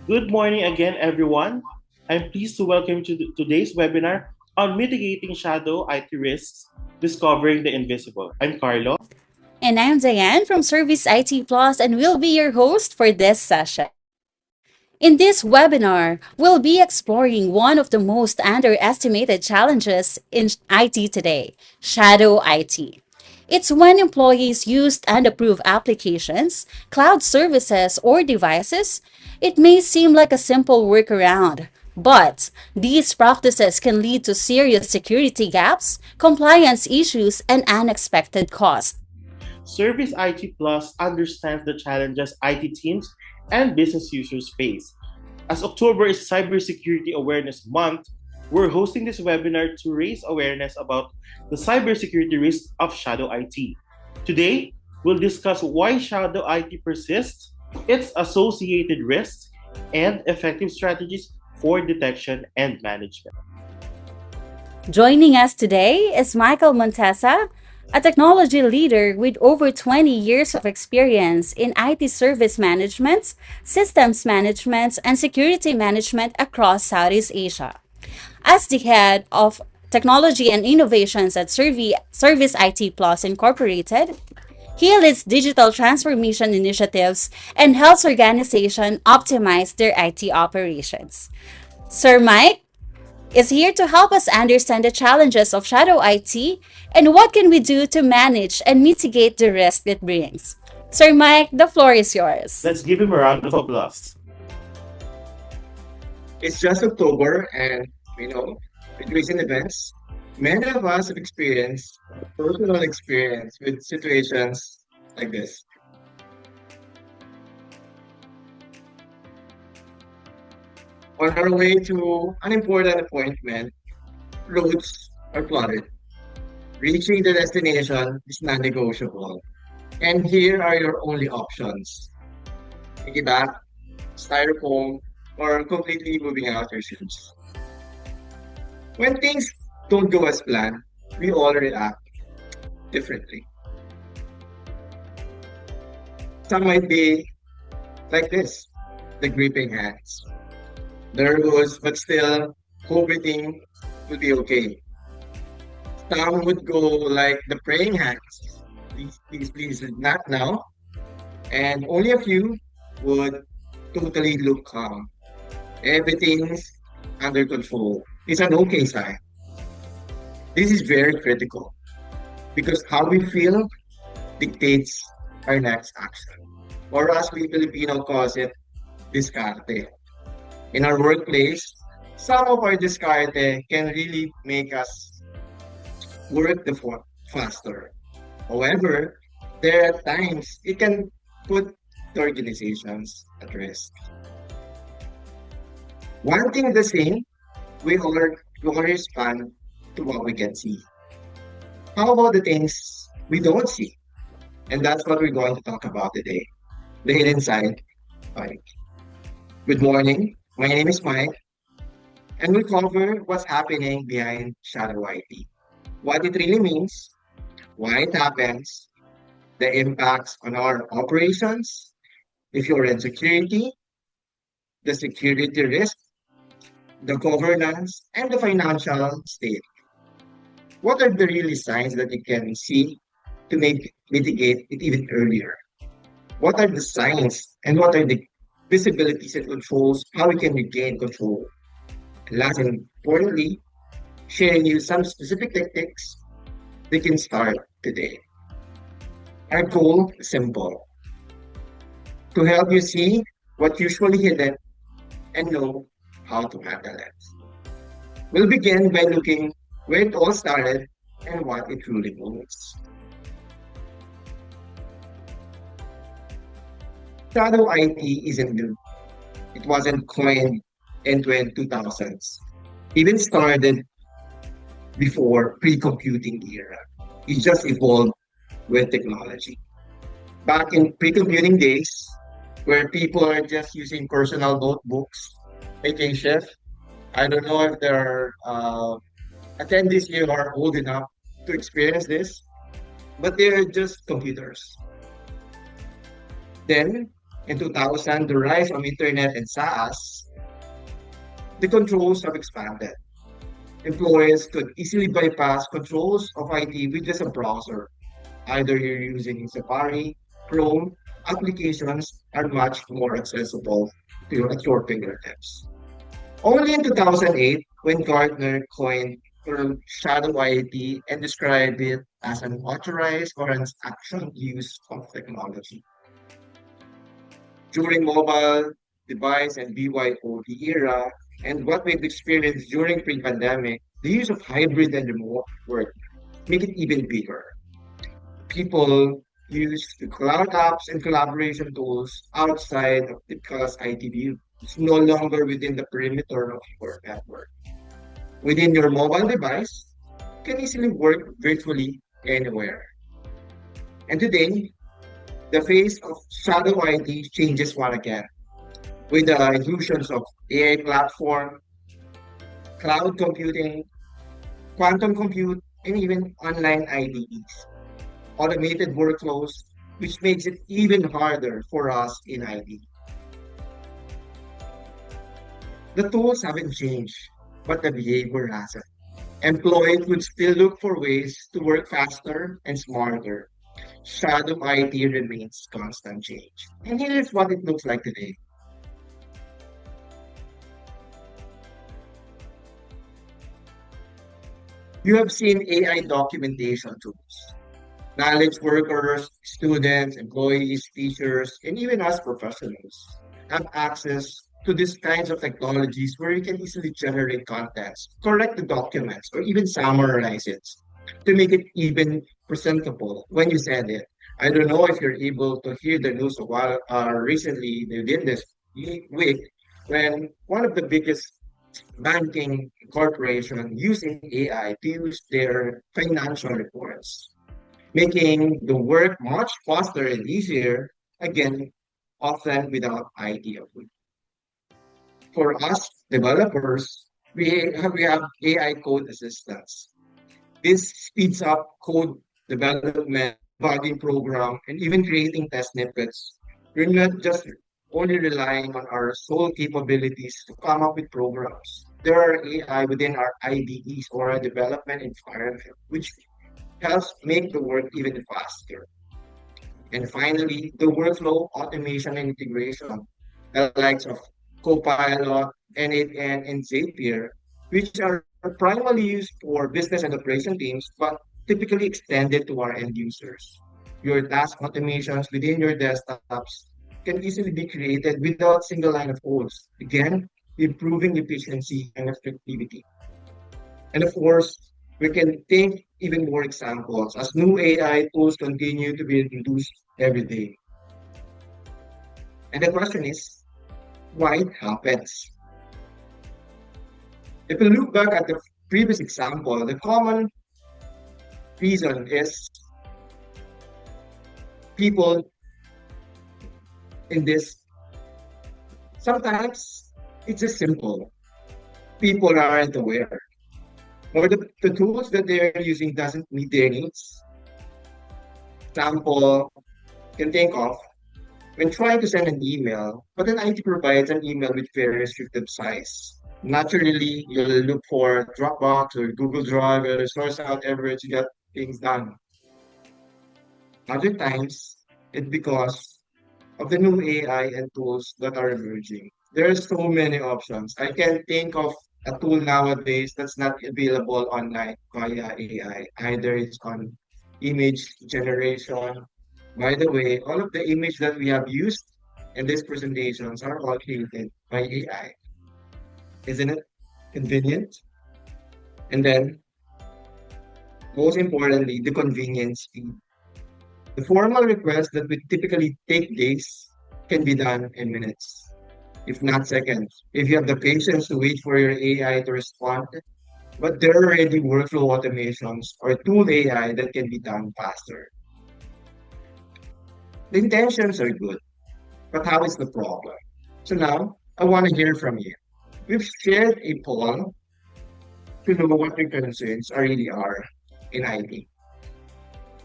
Good morning again, everyone. I'm pleased to welcome you to today's webinar on mitigating shadow IT risks, discovering the invisible. I'm Carlo. And I'm Diane from Service IT Plus, and we'll be your host for this session. In this webinar, we'll be exploring one of the most underestimated challenges in IT today, shadow IT. It's when employees use unapproved applications, cloud services, or devices. It may seem like a simple workaround, but these practices can lead to serious security gaps, compliance issues, and unexpected costs. Service IT Plus understands the challenges IT teams and business users face. As October is Cybersecurity Awareness Month, we're hosting this webinar to raise awareness about the cybersecurity risks of shadow IT. Today, we'll discuss why shadow IT persists, its associated risks, and effective strategies for detection and management. Joining us today is Michael Monteza, a technology leader with over 20 years of experience in IT service management, systems management, and security management across Southeast Asia. As the head of technology and innovations at Service IT Plus Incorporated, he leads digital transformation initiatives and helps organizations optimize their IT operations. Sir Mike, is here to help us understand the challenges of shadow IT and what can we do to manage and mitigate the risk it brings. Sir Mike, the floor is yours. Let's give him a round of applause. It's just October, and with recent events, many of us have experienced personal experience with situations like this. On our way to an important appointment, roads are flooded. Reaching the destination is non-negotiable. And here are your only options. Piggyback, styrofoam, or completely moving out your shoes. When things don't go as planned, we all react differently. Some might be like this, the gripping hands. Nervous, but still hoping will be okay. Some would go like the praying hands. Please, not now. And only a few would totally look calm. Everything's under control. It's an okay sign. This is very critical because how we feel dictates our next action. Or as we Filipino calls it, discarte. In our workplace, some of our discarte can really make us work faster. However, there are times it can put the organizations at risk. One thing the same, we all respond to what we can see. How about the things we don't see? And that's what we're going to talk about today. The hidden side. Mike. Good morning. My name is Mike, and we'll cover what's happening behind shadow IT. What it really means, why it happens, the impacts on our operations, if you're in security, the security risk, the governance, and the financial state. What are the really signs that you can see to mitigate it even earlier? What are the signs and what are the visibilities and controls, how we can regain control? And last and importantly, sharing you some specific techniques we can start today. Our goal is simple, to help you see what's usually hidden and know how to handle it. We'll begin by looking where it all started and what it truly means. Shadow IT isn't new. It wasn't coined in the 2000s. Even started before pre-computing era. It just evolved with technology. Back in pre-computing days, where people are just using personal notebooks, making shift. I don't know if there are attendees here who are old enough to experience this, but they're just computers. Then In 2000, the rise of internet and SaaS, the controls have expanded. Employees could easily bypass controls of IT with just a browser. Either you're using Safari, Chrome, applications are much more accessible to you at your fingertips. Only in 2008, when Gartner coined the term shadow IT and described it as an authorized or an action use of technology. During mobile device and BYOD era, and what we've experienced during pre-pandemic, the use of hybrid and remote work make it even bigger. People use the cloud apps and collaboration tools outside of the class IT view. It's no longer within the perimeter of your network. Within your mobile device, you can easily work virtually anywhere. And today, the face of shadow IT changes once again with the inclusions of AI platform, cloud computing, quantum compute, and even online IDEs, automated workflows, which makes it even harder for us in IT. The tools haven't changed, but the behavior hasn't. Employees would still look for ways to work faster and smarter. Shadow IT remains constant change. And here's what it looks like today. You have seen AI documentation tools. Knowledge workers, students, employees, teachers, and even us professionals have access to these kinds of technologies where you can easily generate contents, correct the documents, or even summarize it to make it even presentable when you send it. I don't know if you're able to hear the news a while recently within this week when one of the biggest banking corporation using AI to use their financial reports, making the work much faster and easier, again, often without IT approval. For us developers, we have AI code assistance. This speeds up code development, debugging program, and even creating test snippets. We're not just only relying on our sole capabilities to come up with programs. There are AI within our IDEs or our development environment, which helps make the work even faster. And finally, the workflow automation and integration, the likes of Copilot, N8N, and Zapier, which are primarily used for business and operation teams, but typically extended to our end users. Your task automations within your desktops can easily be created without single line of codes. Again, improving efficiency and effectivity. And of course, we can think even more examples as new AI tools continue to be introduced every day. And the question is, why it happens? If we look back at the previous example, the common reason is people in this, sometimes it's just simple. People aren't aware. Or the tools that they're using doesn't meet their needs. Example can think of when trying to send an email, but then IT provides an email with very restricted size. Naturally, you'll look for Dropbox or Google Drive or source out everywhere to get things done. Other times, it's because of the new AI and tools that are emerging. There are so many options. I can think of a tool nowadays that's not available online via AI. Either it's on image generation. By the way, all of the image that we have used in these presentations are all created by AI. Isn't it convenient? And then, most importantly, the convenience fee. The formal request that would typically take days can be done in minutes, if not seconds. If you have the patience to wait for your AI to respond, but there are already workflow automations or tool AI that can be done faster. The intentions are good, but how is the problem? So now, I want to hear from you. We've shared a poll to know what your concerns really are in IT.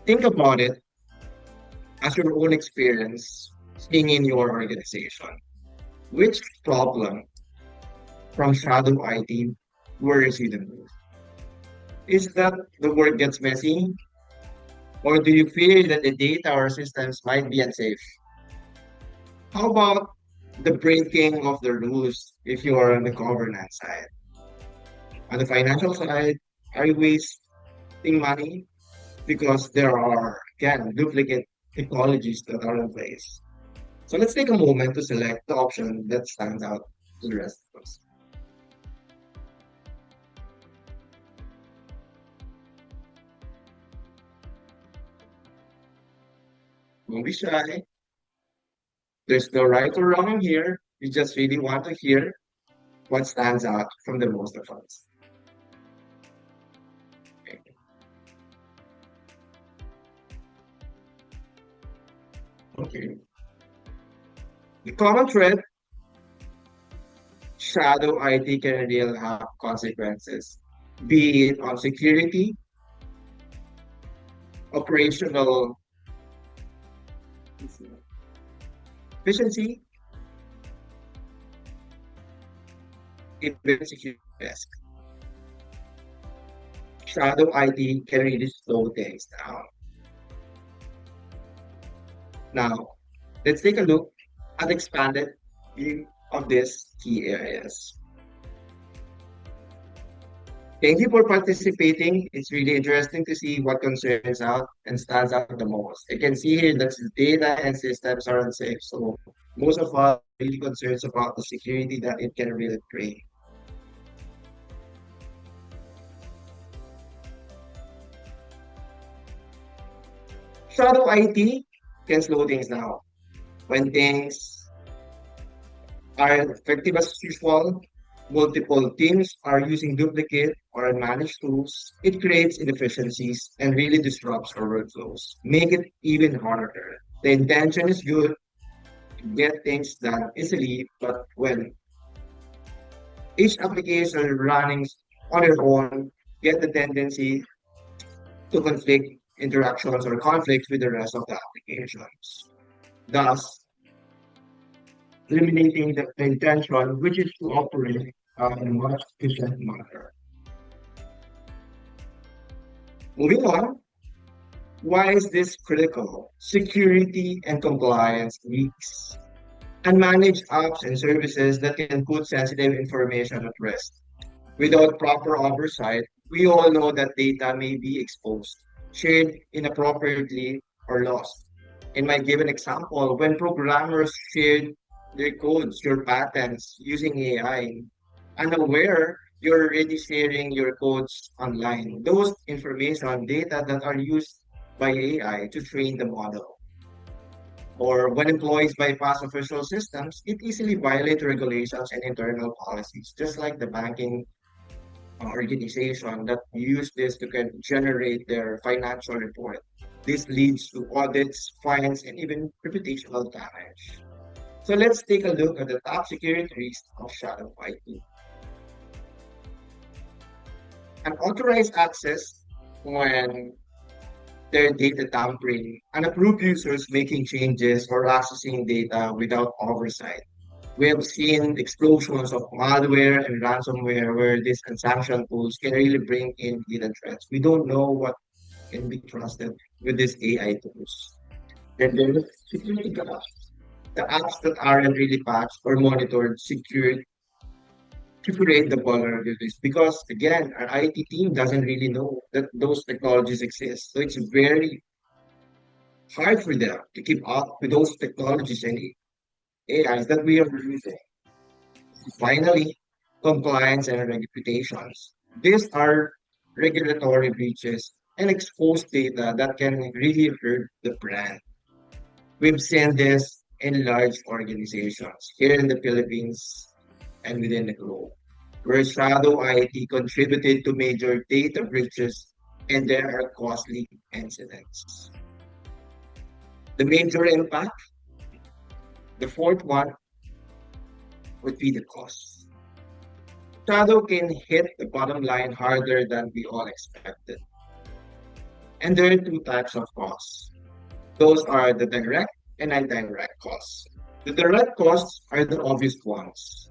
Think about it as your own experience. seeing in your organization? Which problem from shadow IT worries you the most? Is that the work gets messy, or do you fear that the data or systems might be unsafe? How about the breaking of the rules if you are on the governance side? On the financial side, are you wasting money because there are, again, duplicate technologies that are in place? So let's take a moment to select the option that stands out to the rest of us. Don't be shy. There's no right or wrong here. We just really want to hear what stands out from the most of us. Okay. The common thread, shadow IT can really have consequences, be it on security, operational efficiency, even security risk. Shadow IT can really slow things down. Now, let's take a look at expanded view of these key areas. Thank you for participating. It's really interesting to see what concerns out and stands out the most. I can see here that the data and systems are unsafe. So most of us are really concerns about the security that it can really create. Shadow IT can slow things down. When things are effective as usual, multiple teams are using duplicate or unmanaged tools, it creates inefficiencies and really disrupts our workflows, make it even harder. The intention is good to get things done easily, but when each application running on their own get the tendency to conflict interactions or conflicts with the rest of the applications. Thus, eliminating the intention, which is to operate in a much efficient manner. Moving on, why is this critical? Security and compliance leaks. Unmanaged apps and services that can put sensitive information at risk. Without proper oversight, we all know that data may be exposed, shared inappropriately, or lost. In my given example, when programmers shared their codes, your patents using AI, unaware you're already sharing your codes online. Those information, data that are used by AI to train the model. Or when employees bypass official systems, it easily violates regulations and internal policies, just like the banking organization that use this to generate their financial report. This leads to audits, fines, and even reputational damage. So let's take a look at the top security risks of shadow IT. Unauthorized access when their data tampering, unapproved users making changes or accessing data without oversight. We have seen explosions of malware and ransomware where these unsanctioned tools can really bring in hidden threats. We don't know what can be trusted with these AI tools. Then there's security gaps. The apps that aren't really patched or monitored secured to create the vulnerabilities because again, our IT team doesn't really know that those technologies exist. So it's very hard for them to keep up with those technologies and AIs that we are using. Finally, compliance and reputations. These are regulatory breaches and exposed data that can really hurt the brand. We've seen this in large organizations here in the Philippines and within the globe, where shadow IT contributed to major data breaches and there are costly incidents. The major impact, the fourth one, would be the cost. Shadow can hit the bottom line harder than we all expected. And there are two types of costs. Those are the direct and indirect costs. The direct costs are the obvious ones,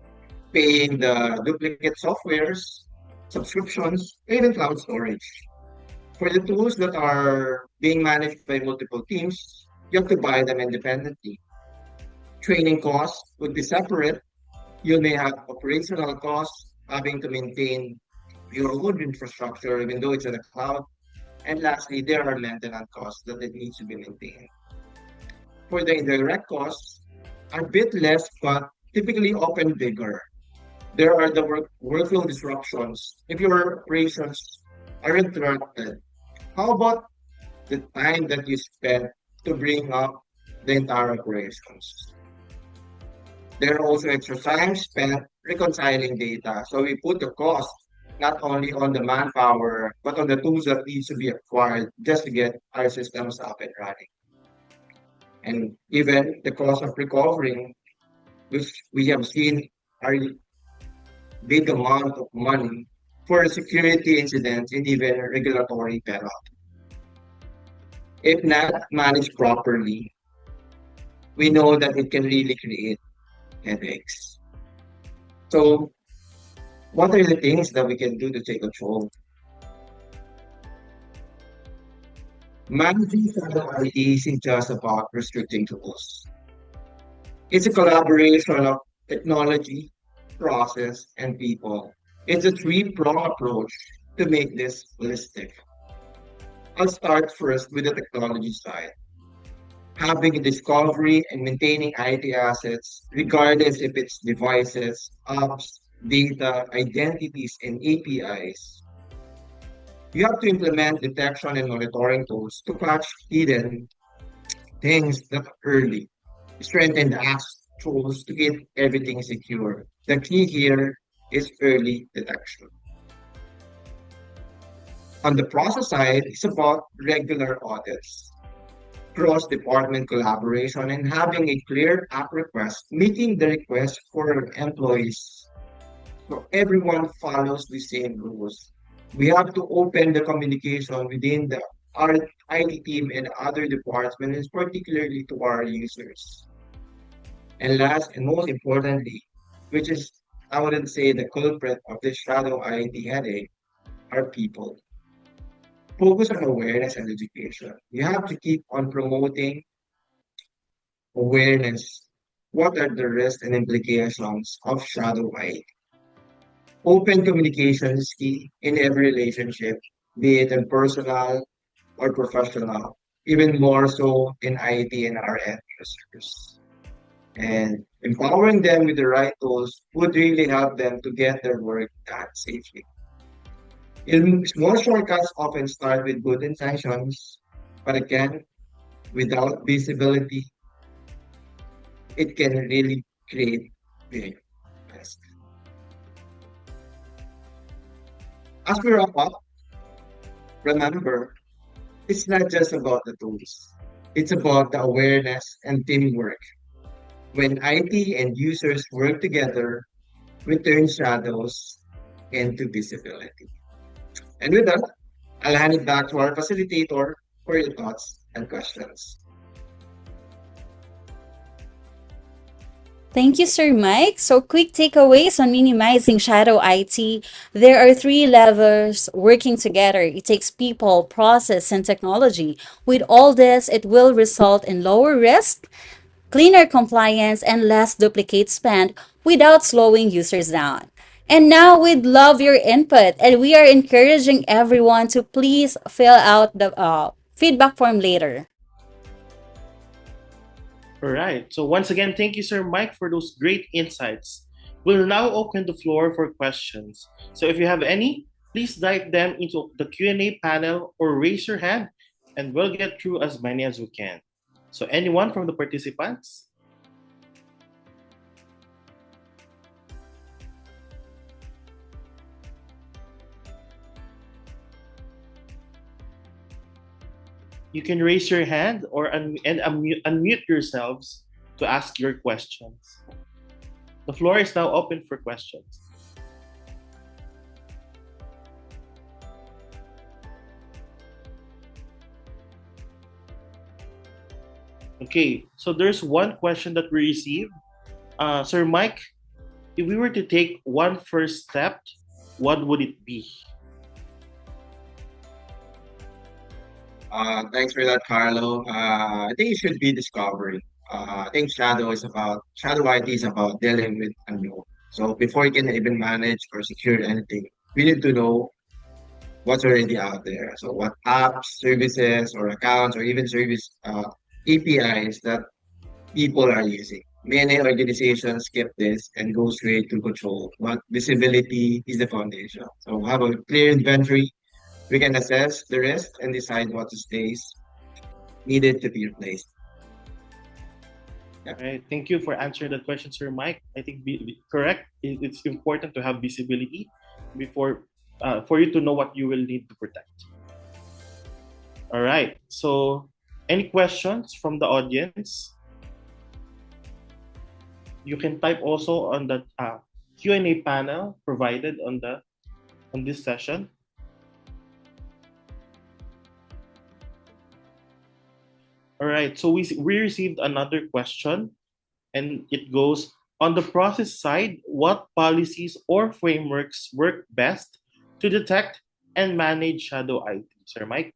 paying the duplicate softwares, subscriptions, even cloud storage. For the tools that are being managed by multiple teams, you have to buy them independently. Training costs would be separate. You may have operational costs, having to maintain your own infrastructure, even though it's in the cloud. And lastly, there are maintenance costs that it needs to be maintained. For the indirect costs, are a bit less, but typically often bigger. There are the workflow disruptions. If your operations are interrupted, how about the time that you spend to bring up the entire operations? There are also extra time spent reconciling data. So we put the cost not only on the manpower, but on the tools that needs to be acquired just to get our systems up and running. And even the cost of recovering, which we have seen are big amount of money for security incidents and even regulatory penalty. If not managed properly, we know that it can really create headaches. So, what are the things that we can do to take control? Managing shadow IT isn't just about restricting tools. It's a collaboration of technology, process, and people. It's a three-pronged approach to make this holistic. I'll start first with the technology side. Having a discovery and maintaining IT assets, regardless if it's devices, apps, data, identities, and APIs. You have to implement detection and monitoring tools to catch hidden things that early. Strengthen the apps tools to get everything secure. The key here is early detection. On the process side, it's about regular audits, cross-department collaboration, and having a clear app request, making the request for employees. So everyone follows the same rules. We have to open the communication within the our IT team and other departments, particularly to our users. And last and most importantly, which is I wouldn't say the culprit of this shadow IT headache, are people. Focus on awareness and education. You have to keep on promoting awareness. What are the risks and implications of shadow IT? Open communication is key in every relationship, be it in personal or professional, even more so in IT and our end users. And empowering them with the right tools would really help them to get their work done safely. Small shortcuts often start with good intentions, but again, without visibility, it can really create big risk. As we wrap up, remember, it's not just about the tools. It's about the awareness and teamwork. When IT and users work together, we turn shadows into visibility. And with that, I'll hand it back to our facilitator for your thoughts and questions. Thank you, Sir Mike. So, quick takeaways on minimizing shadow IT. There are three levers working together. It takes people, process, and technology. With all this, it will result in lower risk, cleaner compliance, and less duplicate spend without slowing users down. And now we'd love your input, and we are encouraging everyone to please fill out the feedback form later. All right. So once again, thank you, Sir Mike, for those great insights. We'll now open the floor for questions. So if you have any, please type them into the Q&A panel or raise your hand, and we'll get through as many as we can. So anyone from the participants? You can raise your hand or unmute yourselves to ask your questions. The floor is now open for questions. Okay, so there's one question that we received. Sir Mike, if we were to take one first step, what would it be? Thanks for that, Carlo. I think it should be discovery. I think shadow IT is about dealing with unknown. So before you can even manage or secure anything, we need to know what's already out there. So what apps, services, or accounts, or even service APIs that people are using. Many organizations skip this and go straight to control, but visibility is the foundation. So have a clear inventory. We can assess the risk and decide what stays needed to be replaced. Yeah. Right. Thank you for answering that question, Sir Mike. I think correct. It's important to have visibility before for you to know what you will need to protect. All right. So, any questions from the audience? You can type also on the Q&A panel provided on this session. All right. So we received another question, and it goes on the process side. What policies or frameworks work best to detect and manage shadow IT, Sir Mike?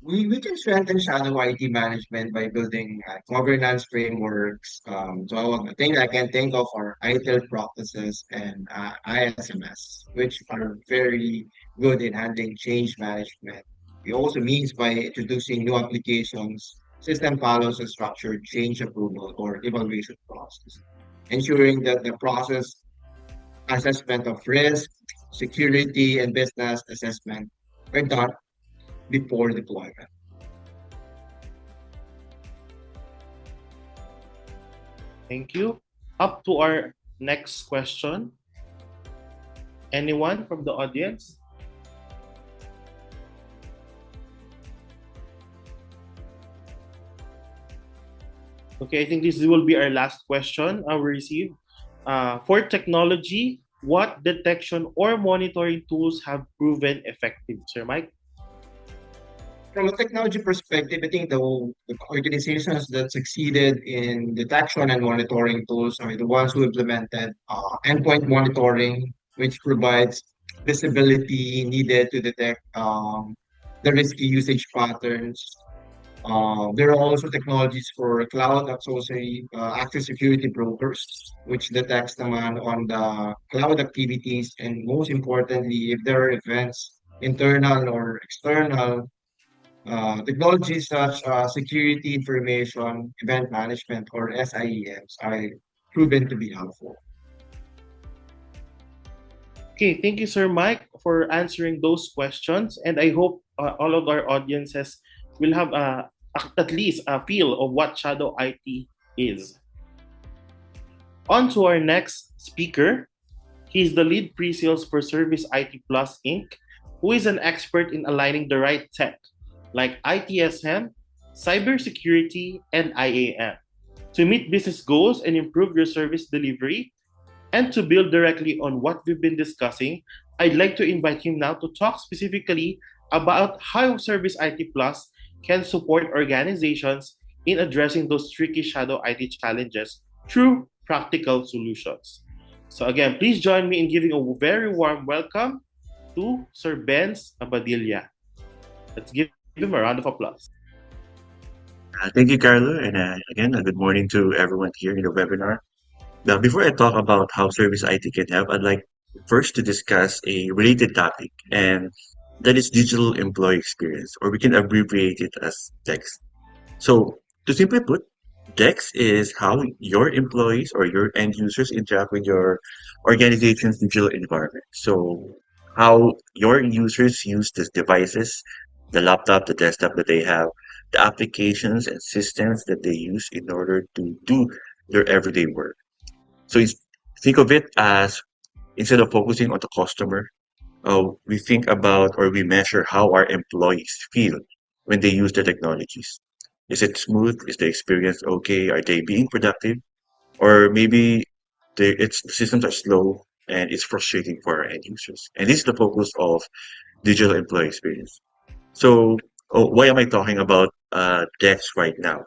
We can strengthen shadow IT management by building governance frameworks. So the thing I can think of are ITIL practices and ISMS, which are very good in handling change management. It also means by introducing new applications, system follows a structured change approval or evaluation process, ensuring that the process assessment of risk, security, and business assessment are done before deployment. Thank you. Up to our next question. Anyone from the audience? Okay, I think this will be our last question I will receive. For technology, what detection or monitoring tools have proven effective, Sir Mike? From a technology perspective, I think the organizations that succeeded in detection and monitoring tools are the ones who implemented endpoint monitoring, which provides visibility needed to detect the risky usage patterns. There are also technologies for cloud access security brokers, which detects demand on the cloud activities, and most importantly, if there are events, internal or external, technologies such as security information, event management, or SIEMs are proven to be helpful. Okay, thank you, Sir Mike, for answering those questions. And I hope all of our audiences will have at least a feel of what shadow IT is. On to our next speaker. He's the lead pre-sales for Service IT Plus Inc., who is an expert in aligning the right tech, like ITSM, cybersecurity, and IAM, to meet business goals and improve your service delivery. And to build directly on what we've been discussing, I'd like to invite him now to talk specifically about how Service IT Plus can support organizations in addressing those tricky shadow IT challenges through practical solutions. So again, please join me in giving a very warm welcome to Sir Benz Abadilla. Let's give him a round of applause. Thank you, Carlo, and again, good morning to everyone here in the webinar. Now, before I talk about how service IT can help, I'd like first to discuss a related topic, and that is digital employee experience, or we can abbreviate it as DEX. So, to simply put, DEX is how your employees or your end users interact with your organization's digital environment. So, how your users use these devices, the laptop, the desktop that they have, the applications and systems that they use in order to do their everyday work. So, think of it as instead of focusing on the customer, we think about or we measure how our employees feel when they use the technologies. Is it smooth? Is the experience okay? Are they being productive? Or maybe the systems are slow and it's frustrating for our end users. And this is the focus of digital employee experience. So, why am I talking about decks right now.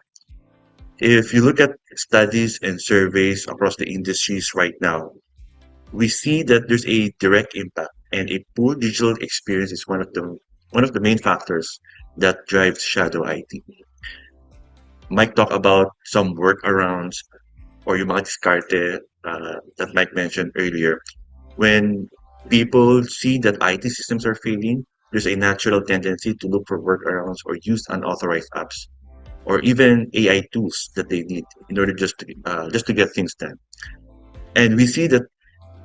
If you look at studies and surveys across the industries right now, we see that there's a direct impact, and a poor digital experience is one of the main factors that drives shadow IT. Mike talked about some workarounds or yung mga diskarte that Mike mentioned earlier. When people see that IT systems are failing, there's a natural tendency to look for workarounds or use unauthorized apps or even AI tools that they need in order just to get things done. And we see that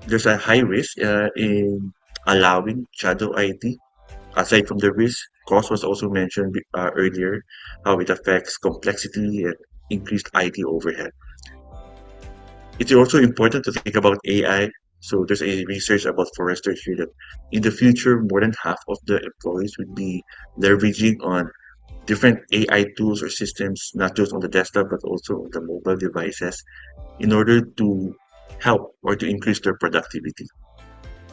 there's a high risk in allowing shadow IT. Aside from the risk, cost was also mentioned earlier, how it affects complexity and increased IT overhead. It's also important to think about AI. So there's a research about Forrester here that in the future, more than half of the employees would be leveraging on different AI tools or systems, not just on the desktop, but also on the mobile devices in order to help or to increase their productivity.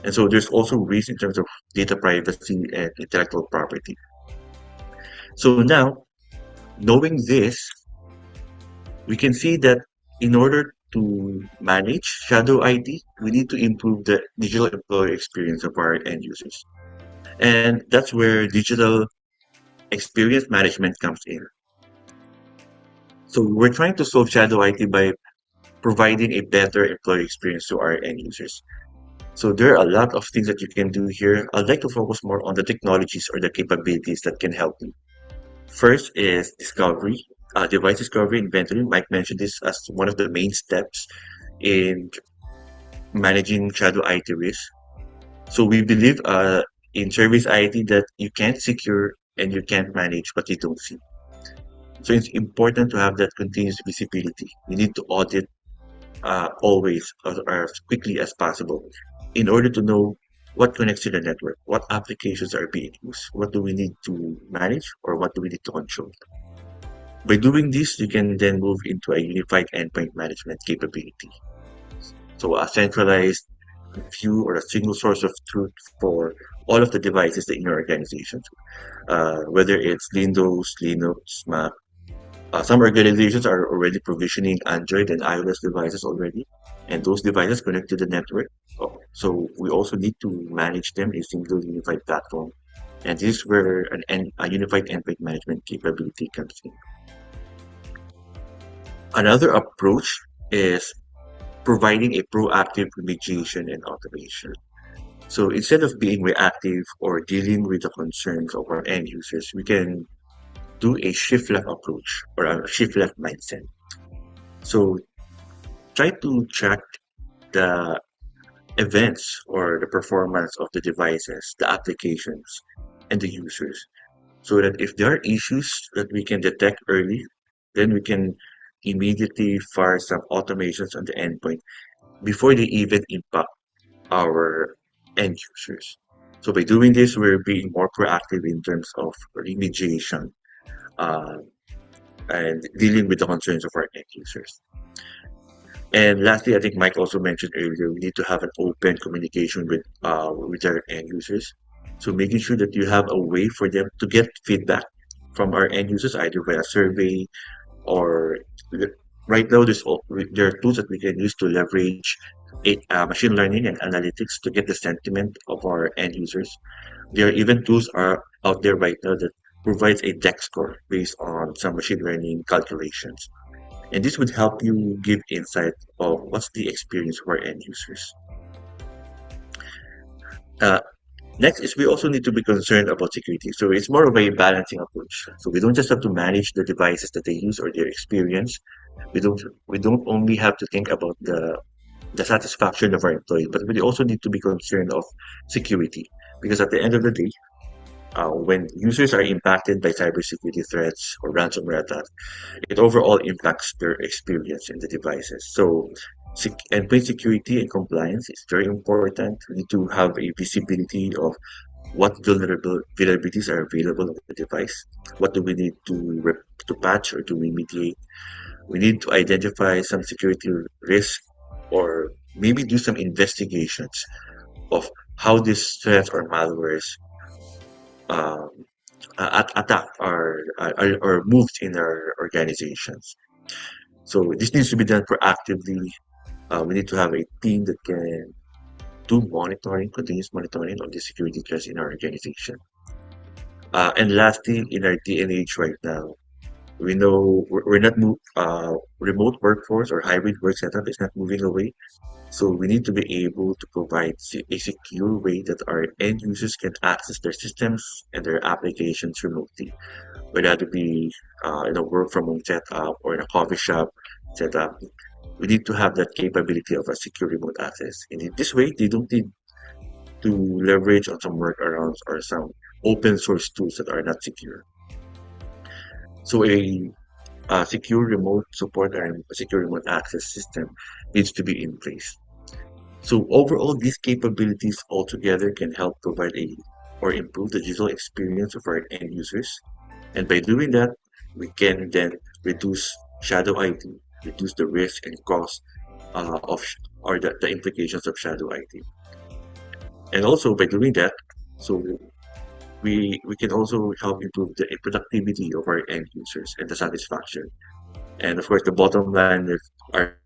And so there's also risk in terms of data privacy and intellectual property. So now, knowing this, we can see that in order to manage shadow ID, we need to improve the digital employee experience of our end users. And that's where digital experience management comes in. So we're trying to solve shadow IT by providing a better employee experience to our end users. So there are a lot of things that you can do here. I'd like to focus more on the technologies or the capabilities that can help you. First is discovery, device discovery, inventory. Mike mentioned this as one of the main steps in managing shadow IT risk. So we believe in service IT that you can't secure and you can't manage what you don't see. So it's important to have that continuous visibility. You need to audit always or as quickly as possible in order to know what connects to the network, what applications are being used, what do we need to manage, or what do we need to control. By doing this, you can then move into a unified endpoint management capability. So a centralized view or a single source of truth for all of the devices in your organization, whether it's Windows, Linux, Mac. Some organizations are already provisioning Android and iOS devices already, and those devices connect to the network. So we also need to manage them in a single unified platform. And this is where a unified endpoint management capability comes in. Another approach is providing a proactive remediation and automation. So instead of being reactive or dealing with the concerns of our end users, we can do a shift left approach or a shift left mindset. So try to track the events or the performance of the devices, the applications, and the users. So that if there are issues that we can detect early, then we can immediately fire some automations on the endpoint before they even impact our end users. So by doing this, we're being more proactive in terms of remediation uh, and dealing with the concerns of our end users. And lastly, I think Mike also mentioned earlier, we need to have an open communication with our end users. So making sure that you have a way for them to get feedback from our end users, either via survey or right now there are tools that we can use to leverage machine learning and analytics to get the sentiment of our end users. There are even tools are out there right now that provides a deck score based on some machine learning calculations. And this would help you give insight of what's the experience of our end users. Uh, Next is we also need to be concerned about security. So it's more of a balancing approach. So we don't just have to manage the devices that they use or their experience. We don't only have to think about the satisfaction of our employees, but we also need to be concerned of security. Because at the end of the day, when users are impacted by cybersecurity threats or ransomware attacks, it overall impacts their experience in the devices. So, endpoint security and compliance is very important. We need to have a visibility of what vulnerabilities are available on the device. What do we need to patch or to remediate? We need to identify some security risks or maybe do some investigations of how these threats or malwares um, attacked or moved in our organizations. So this needs to be done proactively. We need to have a team that can do monitoring, continuous monitoring of the security threats in our organization. And lastly, in our day and age right now, we know we're not remote workforce or hybrid work setup is not moving away. So we need to be able to provide a secure way that our end users can access their systems and their applications remotely, whether it be in a work from home setup or in a coffee shop setup. We need to have that capability of a secure remote access. And in this way, they don't need to leverage on some workarounds or some open source tools that are not secure. So a secure remote support and a secure remote access system needs to be in place. So overall, these capabilities altogether can help provide a or improve the digital experience of our end users. And by doing that, we can then reduce shadow IT, reduce the risk and cost or the implications of shadow IT. And also by doing that, so we can also help improve the productivity of our end users and the satisfaction. And of course, the bottom line, if our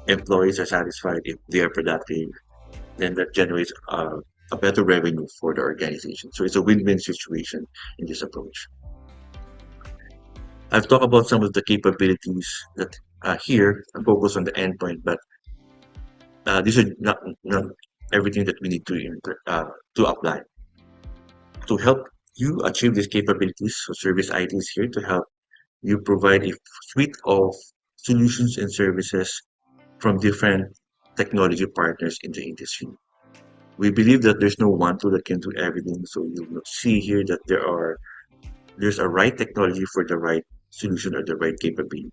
employees are satisfied, if they are productive, then that generates a better revenue for the organization. So it's a win-win situation in this approach. I've talked about some of the capabilities that here I focus on the endpoint, but these are not everything that we need to apply to help you achieve these capabilities. So Service IT is here to help you provide a suite of solutions and services from different technology partners in the industry. We believe that there's no one tool that can do everything. So you'll see here that there's a right technology for the right solution or the right capability.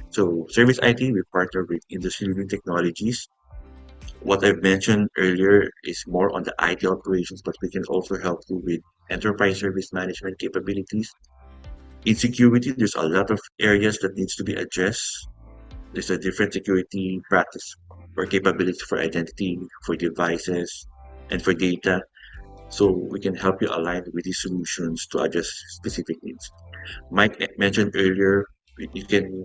So Service IT, we partner with industry-leading technologies. What I've mentioned earlier is more on the IT operations, but we can also help you with enterprise service management capabilities. In security, there's a lot of areas that needs to be addressed. There's a different security practice or capability for identity, for devices, and for data. So we can help you align with these solutions to address specific needs. Mike mentioned earlier, you can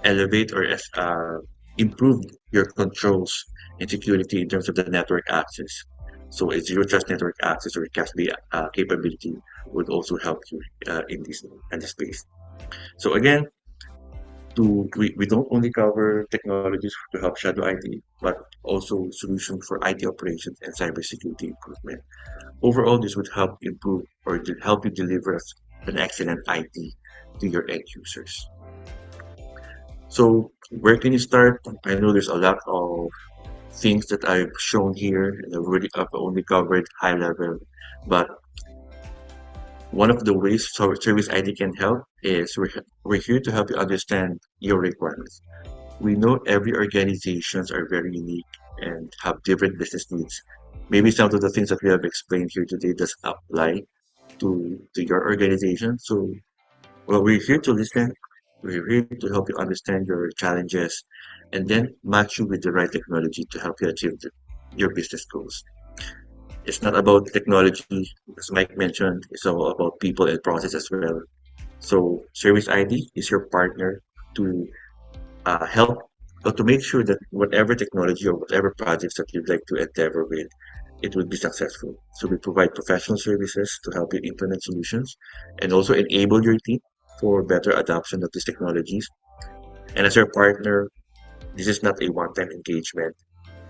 elevate or improve your controls and security in terms of the network access. So a zero trust network access or CASB capability would also help you in this space. So again, we don't only cover technologies to help shadow IT, but also solutions for IT operations and cybersecurity improvement. Overall, this would help improve or to help you deliver an excellent IT to your end users. So where can you start? I know there's a lot of things that I've shown here and I've only covered high level, but one of the ways Service ID can help is we're here to help you understand your requirements. We know every organizations are very unique and have different business needs. Maybe some of the things that we have explained here today does apply to your organization. So, well, we're here to listen. We're here to help you understand your challenges and then match you with the right technology to help you achieve your business goals. It's not about technology, as Mike mentioned, it's all about people and process as well. So, Service ID is your partner to help or to make sure that whatever technology or whatever projects that you'd like to endeavor with, it would be successful. So we provide professional services to help you implement solutions and also enable your team for better adoption of these technologies. And as your partner, this is not a one-time engagement.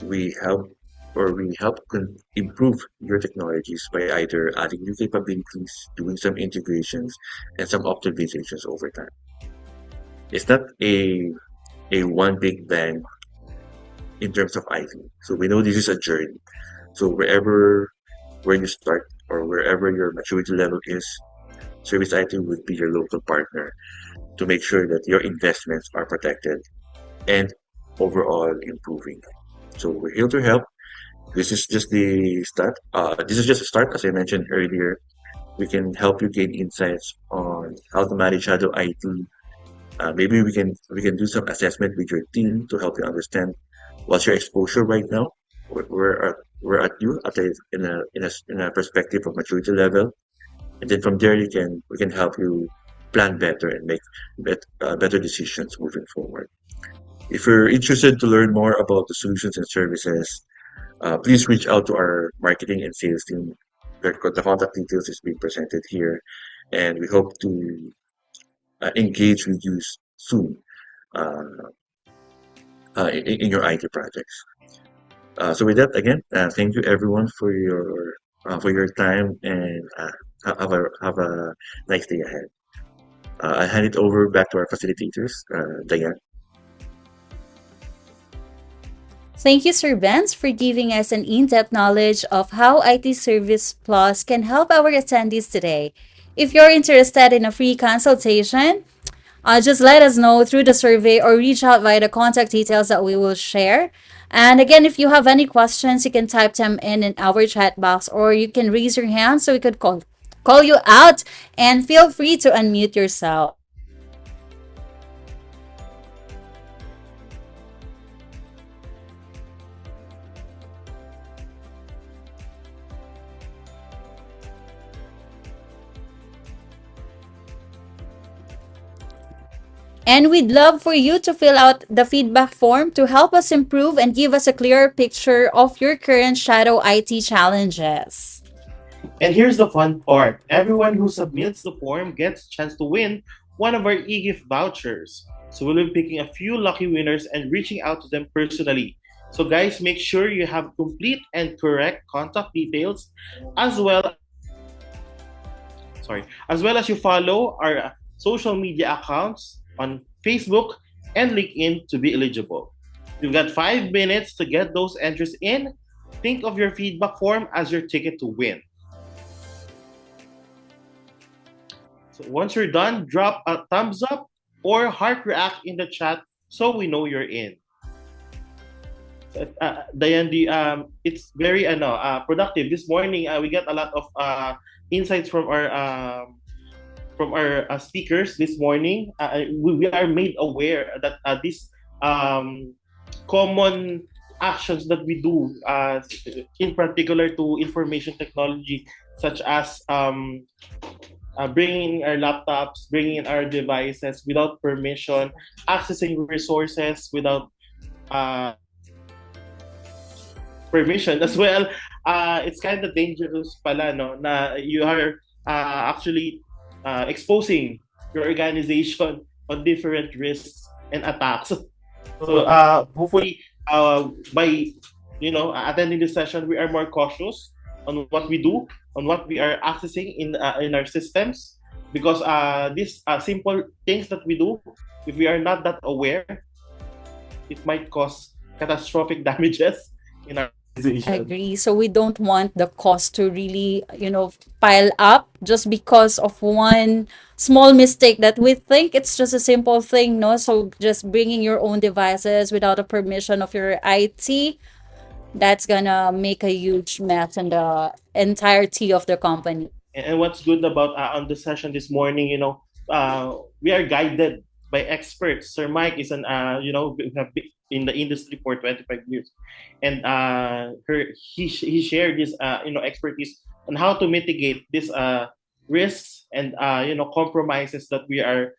We help we help improve your technologies by either adding new capabilities, doing some integrations, and some optimizations over time. It's not a one big bang in terms of IT. So we know this is a journey. So where you start or wherever your maturity level is, Service IT would be your local partner to make sure that your investments are protected and overall improving. So we're here to help. This is just the start. This is just a start, as I mentioned earlier. We can help you gain insights on how to manage shadow IT. Maybe we can do some assessment with your team to help you understand what's your exposure right now. Where are you at in a perspective of maturity level, And then from there, we can help you plan better and make better decisions moving forward. If you're interested to learn more about the solutions and services, please reach out to our marketing and sales team. The contact details is being presented here, and we hope to engage with you soon uh, in your IT projects. So with that, again, thank you everyone for your time, and have a nice day ahead. I hand it over back to our facilitators, Diane. Thank you, Sir Benz, for giving us an in depth knowledge of how IT Service Plus can help our attendees today. If you're interested in a free consultation, just let us know through the survey or reach out via the contact details that we will share. And again, if you have any questions, you can type them in our chat box or you can raise your hand so we could call you out, and feel free to unmute yourself. And we'd love for you to fill out the feedback form to help us improve and give us a clearer picture of your current shadow IT challenges. And here's the fun part. Everyone who submits the form gets a chance to win one of our e-gift vouchers. So we'll be picking a few lucky winners and reaching out to them personally. So guys, make sure you have complete and correct contact details as well as well as you follow our social media accounts on Facebook and LinkedIn to be eligible. You've got 5 minutes to get those entries in. Think of your feedback form as your ticket to win. So once you're done, drop a thumbs up or heart react in the chat so we know you're in. So, Diane, it's very productive. This morning, we got a lot of insights from our speakers this morning. We are made aware that these common actions that we do, in particular to information technology, such as bringing our laptops, bringing in our devices without permission, accessing resources without uh, permission as well. It's kind of dangerous pala, no, na you are actually exposing your organization on different risks and attacks. So hopefully, by attending this session, we are more cautious on what we do, on what we are accessing in our systems, because these simple things that we do, if we are not that aware, it might cause catastrophic damages in our organization. Agree. So we don't want the cost to really, pile up just because of one small mistake that we think it's just a simple thing, no? So just bringing your own devices without the permission of your IT, that's gonna make a huge mess in the entirety of the company. And what's good about on the session this morning, we are guided by experts. Sir Mike is we have been in the industry for 25 years, and he shared this expertise on how to mitigate these risks and compromises that we are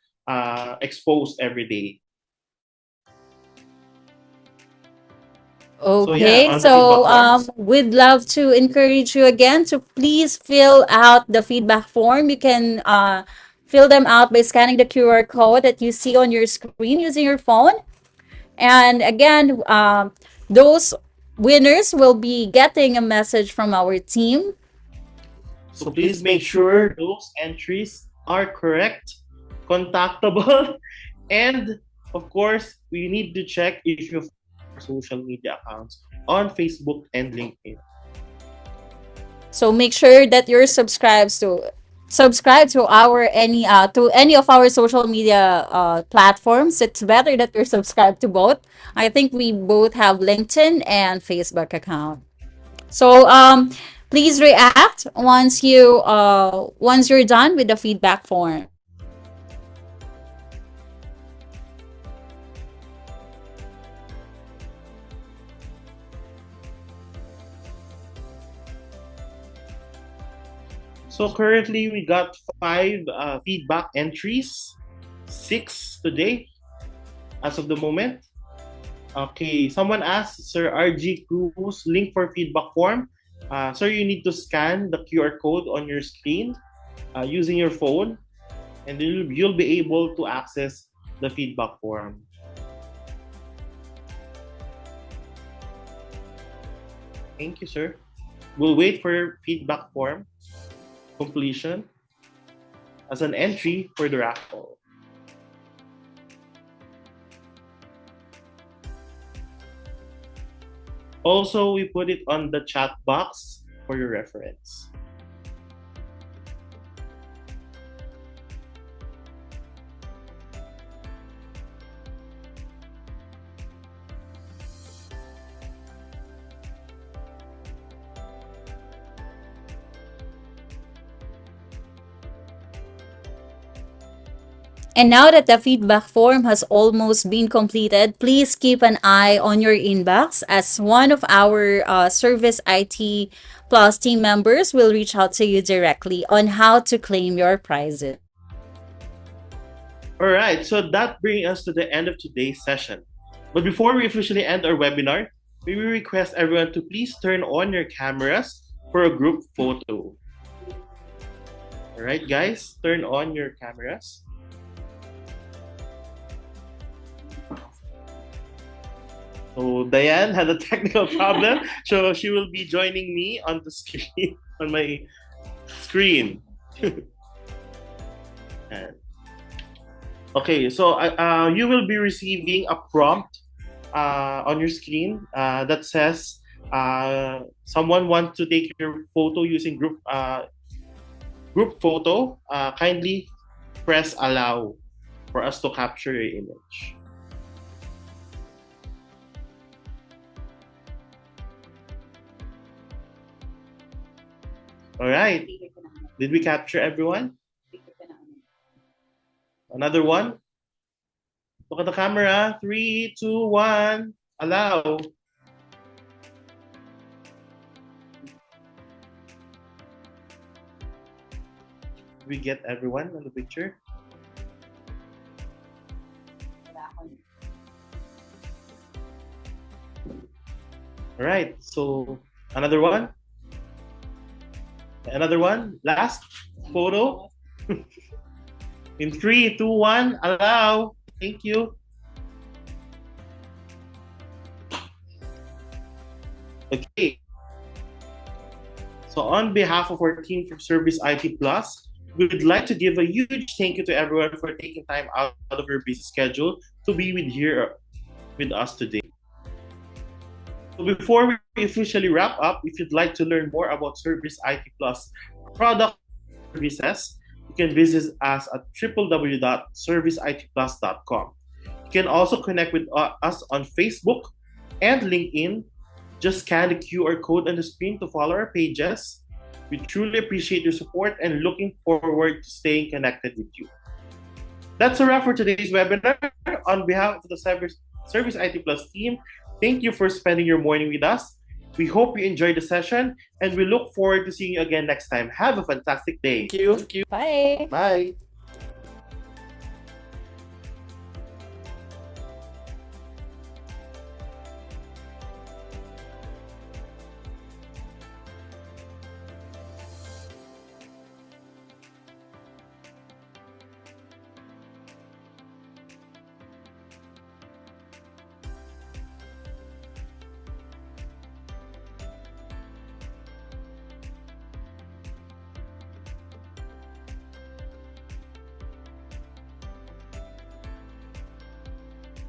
exposed every day. So yeah, Okay, on the feedback so forms. we'd love to encourage you again to please fill out the feedback form. You can fill them out by scanning the QR code that you see on your screen using your phone. And again, those winners will be getting a message from our team. So please make sure those entries are correct, contactable, and of course, we need to check if you follow our social media accounts on Facebook and LinkedIn. So make sure that you're subscribe to any of our social media platforms. It's better that you're subscribed to both. I think we both have LinkedIn and Facebook account. So please react once you're done with the feedback form. So currently we got five feedback entries, six today as of the moment. Okay, someone asked Sir RG Cruz link for feedback form. Sir, you need to scan the QR code on your screen using your phone, and then you'll be able to access the feedback form. Thank you, sir. We'll wait for your feedback form completion as an entry for the raffle. Also, we put it on the chat box for your reference. And now that the feedback form has almost been completed, please keep an eye on your inbox as one of our Service IT Plus team members will reach out to you directly on how to claim your prizes. All right, so that brings us to the end of today's session. But before we officially end our webinar, we will request everyone to please turn on your cameras for a group photo. All right, guys, turn on your cameras. So Diane had a technical problem, so she will be joining me on the screen, on my screen. Okay, so you will be receiving a prompt on your screen that says someone wants to take your photo using group photo. Kindly press allow for us to capture your image. All right. Did we capture everyone? Another one? Look at the camera. 3, 2, 1. Allow. Did we get everyone on the picture? All right. So another one. Another one. Last photo. In 3, 2, 1. Allow. Thank you. Okay. So on behalf of our team from Service IT Plus, we'd like to give a huge thank you to everyone for taking time out of your busy schedule to be with us today. So before we officially wrap up, if you'd like to learn more about Service IT Plus product services, you can visit us at www.serviceitplus.com. You can also connect with us on Facebook and LinkedIn. Just scan the QR code on the screen to follow our pages. We truly appreciate your support and looking forward to staying connected with you. That's a wrap for today's webinar. On behalf of the Service IT Plus team, thank you for spending your morning with us. We hope you enjoyed the session and we look forward to seeing you again next time. Have a fantastic day. Bye. Bye.